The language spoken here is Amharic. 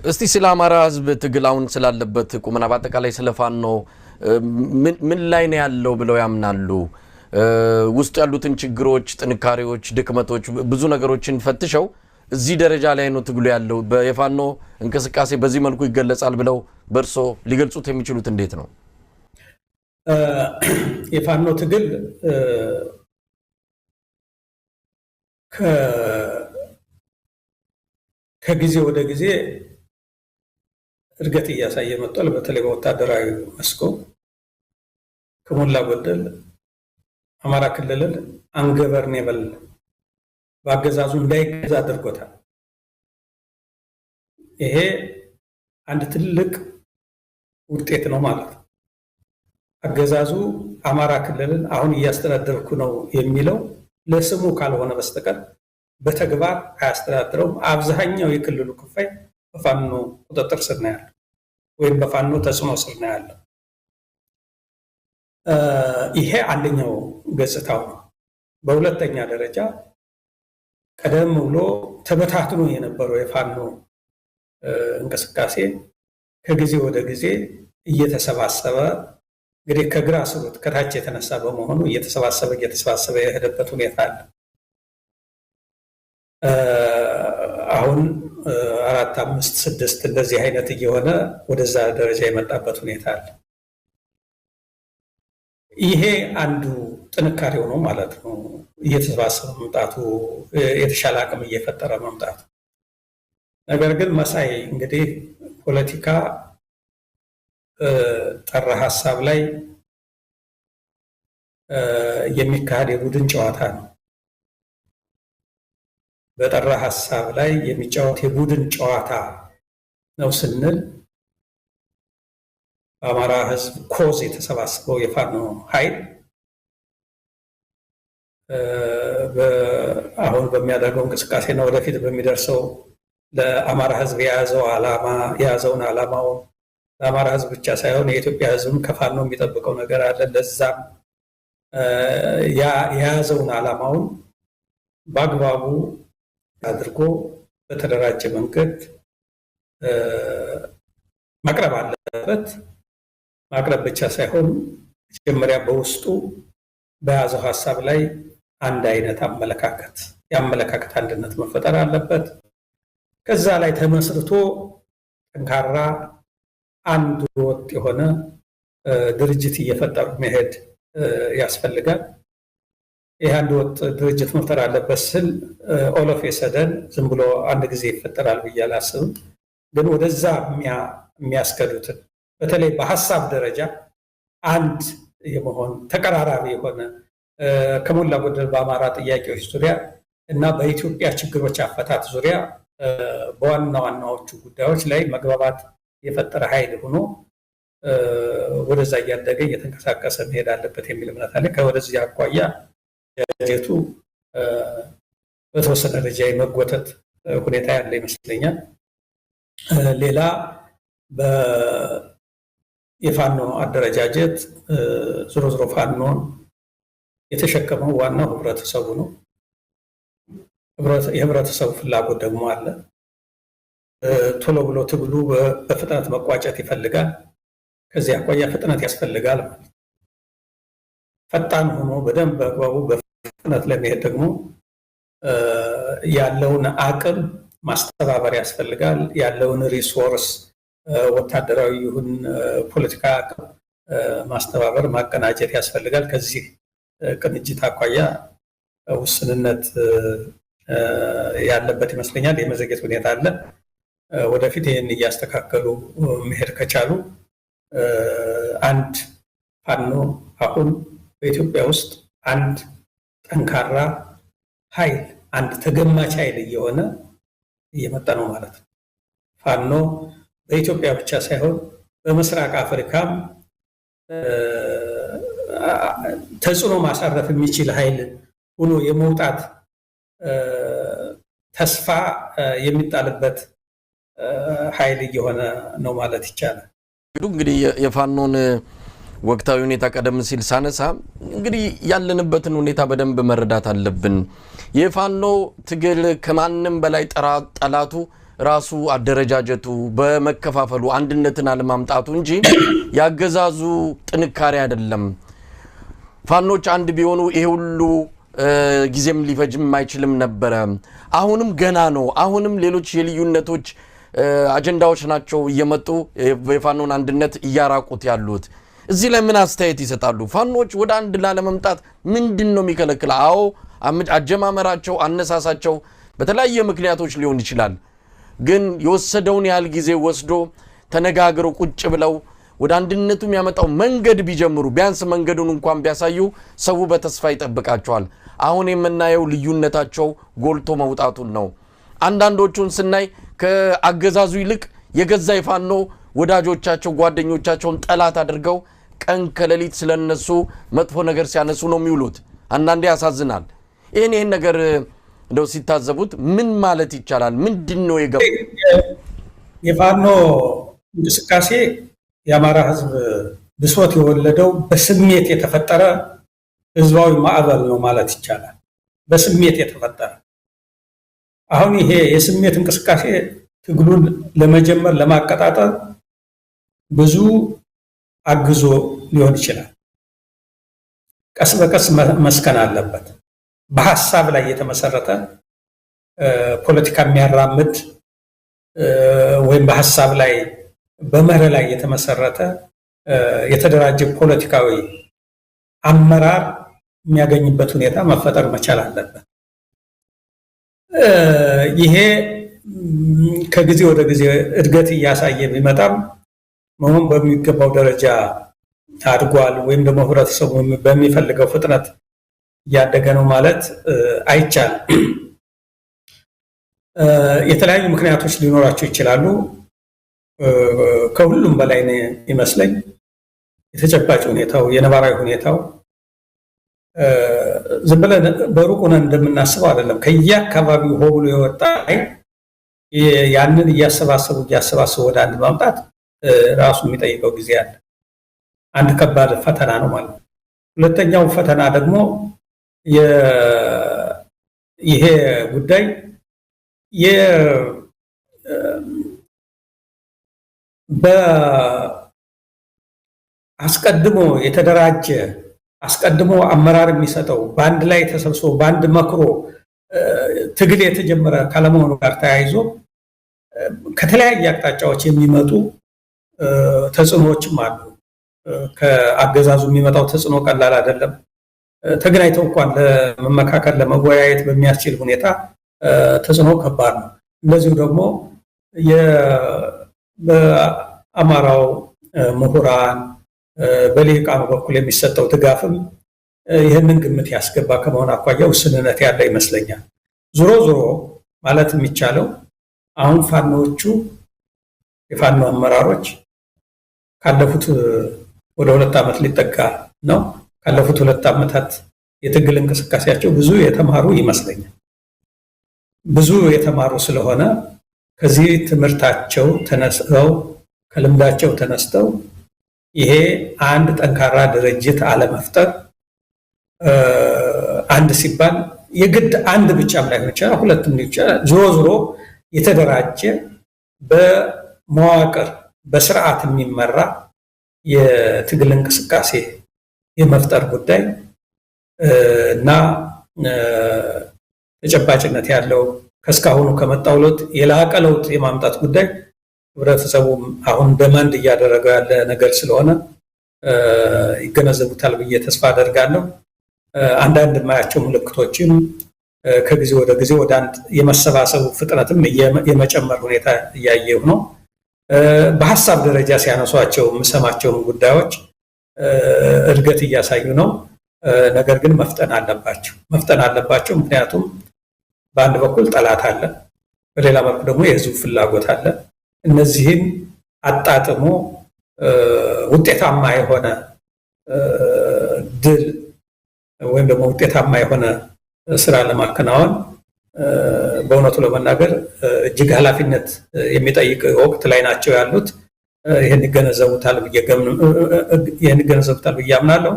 እስቲ ስለ አማራ ህዝብ ትግላውን ስላለበት ቁመና በአጠቃላይ ስለፋኖ ምን ላይ ነው ያለው ብለው ያምናሉ? ውስጥ ያሉትን ችግሮች፣ ጥንካሬዎች፣ ድክመቶች ብዙ ነገሮችን ፈትሸው እዚህ ደረጃ ላይ ነው ትግሉ ያለው በየፋኖ እንቅስቃሴ በዚህ መልኩ ይገለጻል ብለው በርሶ ሊገልጹት የሚችሉት እንዴት ነው? የፋኖ ትግል ከጊዜ ወደ ጊዜ እድገት እያሳየ መጥቷል። በተለይ በወታደራዊ መስኮ ከሞላ ጎደል አማራ ክልልን አንገቨርኔብል በአገዛዙ እንዳይገዛ አድርጎታል። ይሄ አንድ ትልቅ ውጤት ነው ማለት ነው። አገዛዙ አማራ ክልልን አሁን እያስተዳደርኩ ነው የሚለው ለስሙ ካልሆነ በስተቀር በተግባር አያስተዳድረውም። አብዛኛው የክልሉ ክፋይ በፋኖ ቁጥጥር ስር ነው ያለው ወይም በፋኖ ተጽዕኖ ስር ነው ያለው። ይሄ አንደኛው ገጽታው ነው። በሁለተኛ ደረጃ ቀደም ብሎ ተበታትኖ የነበረው የፋኖ እንቅስቃሴ ከጊዜ ወደ ጊዜ እየተሰባሰበ እንግዲህ ከግራ ስሩት ከታች የተነሳ በመሆኑ እየተሰባሰበ የሄደበት ሁኔታ አለ። አሁን 4፣ 5፣ 6 እንደዚህ አይነት እየሆነ ወደዛ ደረጃ የመጣበት ሁኔታ አለ። ይሄ አንዱ ጥንካሬው ነው ማለት ነው። እየተሰባሰበ መምጣቱ፣ የተሻለ አቅም እየፈጠረ መምጣቱ። ነገር ግን መሳይ እንግዲህ ፖለቲካ ጠራ ሀሳብ ላይ የሚካሄድ የቡድን ጨዋታ ነው። በጠራ ሀሳብ ላይ የሚጫወት የቡድን ጨዋታ ነው ስንል በአማራ ህዝብ ኮዝ የተሰባሰበው የፋኖ ኃይል አሁን በሚያደርገው እንቅስቃሴና ወደፊት በሚደርሰው ለአማራ ህዝብ የያዘውን ዓላማውን ለአማራ ህዝብ ብቻ ሳይሆን የኢትዮጵያ ህዝብም ከፋኖ የሚጠብቀው ነገር አለ። ለዛም የያዘውን ዓላማውን በአግባቡ አድርጎ በተደራጀ መንገድ ማቅረብ አለበት። ማቅረብ ብቻ ሳይሆን መጀመሪያ በውስጡ በያዘው ሀሳብ ላይ አንድ አይነት የአመለካከት አንድነት መፈጠር አለበት። ከዛ ላይ ተመስርቶ ጠንካራ አንድ ወጥ የሆነ ድርጅት እየፈጠሩ መሄድ ያስፈልጋል። ይህ አንድ ወጥ ድርጅት መፍጠር አለበት ስል ኦሎፍ የሰደን ዝም ብሎ አንድ ጊዜ ይፈጠራል ብዬ አላስብም። ግን ወደዛ የሚያስከዱትን በተለይ በሀሳብ ደረጃ አንድ የመሆን ተቀራራቢ የሆነ ከሞላ ጎደል በአማራ ጥያቄዎች ዙሪያ እና በኢትዮጵያ ችግሮች አፈታት ዙሪያ በዋና ዋናዎቹ ጉዳዮች ላይ መግባባት የፈጠረ ኃይል ሆኖ ወደዛ እያደገ እየተንቀሳቀሰ መሄድ አለበት የሚል እምነት አለ። ከወደዚህ አኳያ ጀቱ በተወሰነ ደረጃ የመጎተት ሁኔታ ያለ ይመስለኛል። ሌላ የፋኖ አደረጃጀት ዞሮ ፋኖን የተሸከመው ዋናው ህብረተሰቡ ነው። የህብረተሰቡ ፍላጎት ደግሞ አለ። ቶሎ ብሎ ትግሉ በፍጥነት መቋጨት ይፈልጋል። ከዚህ አኳያ ፍጥነት ያስፈልጋል ማለት ነው። ፈጣን ሆኖ በደንብ በአግባቡ በፍጥነት ለመሄድ ደግሞ ያለውን አቅም ማስተባበር ያስፈልጋል። ያለውን ሪሶርስ ወታደራዊ ይሁን ፖለቲካ አቅም ማስተባበር ማቀናጀት ያስፈልጋል። ከዚህ ቅንጅት አኳያ ውስንነት ያለበት ይመስለኛል። የመዘግየት ሁኔታ አለ። ወደፊት ይህን እያስተካከሉ መሄድ ከቻሉ አንድ ፋኖ አሁን በኢትዮጵያ ውስጥ አንድ ጠንካራ ኃይል፣ አንድ ተገማች ኃይል እየመጣ ነው ማለት ነው። ፋኖ በኢትዮጵያ ብቻ ሳይሆን በምስራቅ አፍሪካም ተጽዕኖ ማሳረፍ የሚችል ኃይል ሆኖ የመውጣት ተስፋ የሚጣልበት ኃይል እየሆነ ነው ማለት ይቻላል። እንግዲህ የፋኖን ወቅታዊ ሁኔታ ቀደም ሲል ሳነሳ እንግዲህ ያለንበትን ሁኔታ በደንብ መረዳት አለብን። የፋኖ ትግል ከማንም በላይ ጠላቱ ራሱ አደረጃጀቱ በመከፋፈሉ አንድነትን አለማምጣቱ እንጂ ያገዛዙ ጥንካሬ አይደለም። ፋኖች አንድ ቢሆኑ ይሄ ሁሉ ጊዜም ሊፈጅም አይችልም ነበር። አሁንም ገና ነው። አሁንም ሌሎች የልዩነቶች አጀንዳዎች ናቸው እየመጡ የፋኖን አንድነት እያራቁት ያሉት። እዚህ ላይ ምን አስተያየት ይሰጣሉ? ፋኖች ወደ አንድ ላለመምጣት ምንድነው የሚከለክለው? አዎ አጀማመራቸው አነሳሳቸው በተለያየ ምክንያቶች ሊሆን ይችላል። ግን የወሰደውን ያህል ጊዜ ወስዶ ተነጋግረው ቁጭ ብለው ወደ አንድነቱ የሚያመጣው መንገድ ቢጀምሩ ቢያንስ መንገዱን እንኳን ቢያሳዩ ሰው በተስፋ ይጠብቃቸዋል። አሁን የምናየው ልዩነታቸው ጎልቶ መውጣቱን ነው። አንዳንዶቹን ስናይ ከአገዛዙ ይልቅ የገዛ የፋኖ ወዳጆቻቸው ጓደኞቻቸውን ጠላት አድርገው ቀን ከሌሊት ስለነሱ መጥፎ ነገር ሲያነሱ ነው የሚውሉት። አንዳንዴ ያሳዝናል። ይሄን ነገር እንደው ሲታዘቡት ምን ማለት ይቻላል? ምንድነው የፋኖ እንቅስቃሴ የአማራ ህዝብ ብሶት የወለደው በስሜት የተፈጠረ ህዝባዊ ማዕበል ነው ማለት ይቻላል። በስሜት የተፈጠረ አሁን ይሄ የስሜት እንቅስቃሴ ትግሉን ለመጀመር ለማቀጣጠል ብዙ አግዞ ሊሆን ይችላል። ቀስ በቀስ መስከን አለበት። በሐሳብ ላይ የተመሰረተ ፖለቲካ የሚያራምድ ወይም በሐሳብ ላይ በመርህ ላይ የተመሰረተ የተደራጀ ፖለቲካዊ አመራር የሚያገኝበት ሁኔታ መፈጠር መቻል አለበት። ይሄ ከጊዜ ወደ ጊዜ እድገት እያሳየ ቢመጣም መሆን በሚገባው ደረጃ አድጓል ወይም ደግሞ ህብረተሰቡ በሚፈልገው ፍጥነት እያደገ ነው ማለት አይቻልም። የተለያዩ ምክንያቶች ሊኖራቸው ይችላሉ። ከሁሉም በላይ ይመስለኝ የተጨባጭ ሁኔታው የነባራዊ ሁኔታው ዝም ብለን በሩቅ ሆነን እንደምናስበው አይደለም። ከየአካባቢው ሆ ብሎ የወጣ ያንን እያሰባሰቡ ወደ አንድ ማምጣት ራሱ የሚጠይቀው ጊዜ አለ። አንድ ከባድ ፈተና ነው ማለት ነው። ሁለተኛው ፈተና ደግሞ ይሄ ጉዳይ አስቀድሞ የተደራጀ አስቀድሞ አመራር የሚሰጠው በአንድ ላይ ተሰብስቦ በአንድ መክሮ ትግል የተጀመረ ካለመሆኑ ጋር ተያይዞ ከተለያየ አቅጣጫዎች የሚመጡ ተጽዕኖዎችም አሉ። ከአገዛዙ የሚመጣው ተጽዕኖ ቀላል አይደለም። ተገናኝተው እንኳን ለመመካከል ለመወያየት በሚያስችል ሁኔታ ተጽዕኖ ከባድ ነው። እንደዚሁ ደግሞ በአማራው ምሁራን በሊቃኑ በኩል የሚሰጠው ድጋፍም ይህንን ግምት ያስገባ ከመሆን አኳያ ውስንነት ያለ ይመስለኛል። ዞሮ ማለት የሚቻለው አሁን ፋኖቹ የፋኖ አመራሮች ካለፉት ወደ 2 ዓመት ሊጠጋ ነው። ካለፉት 2 ዓመታት የትግል እንቅስቃሴያቸው ብዙ የተማሩ ይመስለኛል። ብዙ የተማሩ ስለሆነ ከዚህ ትምህርታቸው ተነስተው ከልምዳቸው ተነስተው ይሄ አንድ ጠንካራ ድርጅት አለመፍጠር አንድ ሲባል የግድ አንድ ብቻም ላይሆን ይችላል፣ ሁለትም ሊሆን ይችላል። ዞሮ የተደራጀ በመዋቅር በስርዓት የሚመራ የትግል እንቅስቃሴ የመፍጠር ጉዳይ እና ተጨባጭነት ያለው ከስካሁኑ ከመጣው ለውጥ የላቀ ለውጥ የማምጣት ጉዳይ ህብረተሰቡ አሁን ደማንድ እያደረገው ያለ ነገር ስለሆነ ይገነዘቡታል ብዬ ተስፋ አደርጋለሁ። አንዳንድ የማያቸው ምልክቶችም ከጊዜ ወደ ጊዜ ወደ አንድ የመሰባሰቡ ፍጥነትም የመጨመር ሁኔታ እያየሁ ነው። በሀሳብ ደረጃ ሲያነሷቸው የምሰማቸውን ጉዳዮች እድገት እያሳዩ ነው። ነገር ግን መፍጠን አለባቸው። ምክንያቱም በአንድ በኩል ጠላት አለ፣ በሌላ መልኩ ደግሞ የህዝቡ ፍላጎት አለ። እነዚህን አጣጥሞ ውጤታማ የሆነ ድል ወይም ደግሞ ውጤታማ የሆነ ስራ ለማከናወን በእውነቱ ለመናገር እጅግ ኃላፊነት የሚጠይቅ ወቅት ላይ ናቸው ያሉት። ይህን ይገነዘቡታል ብዬ አምናለሁ።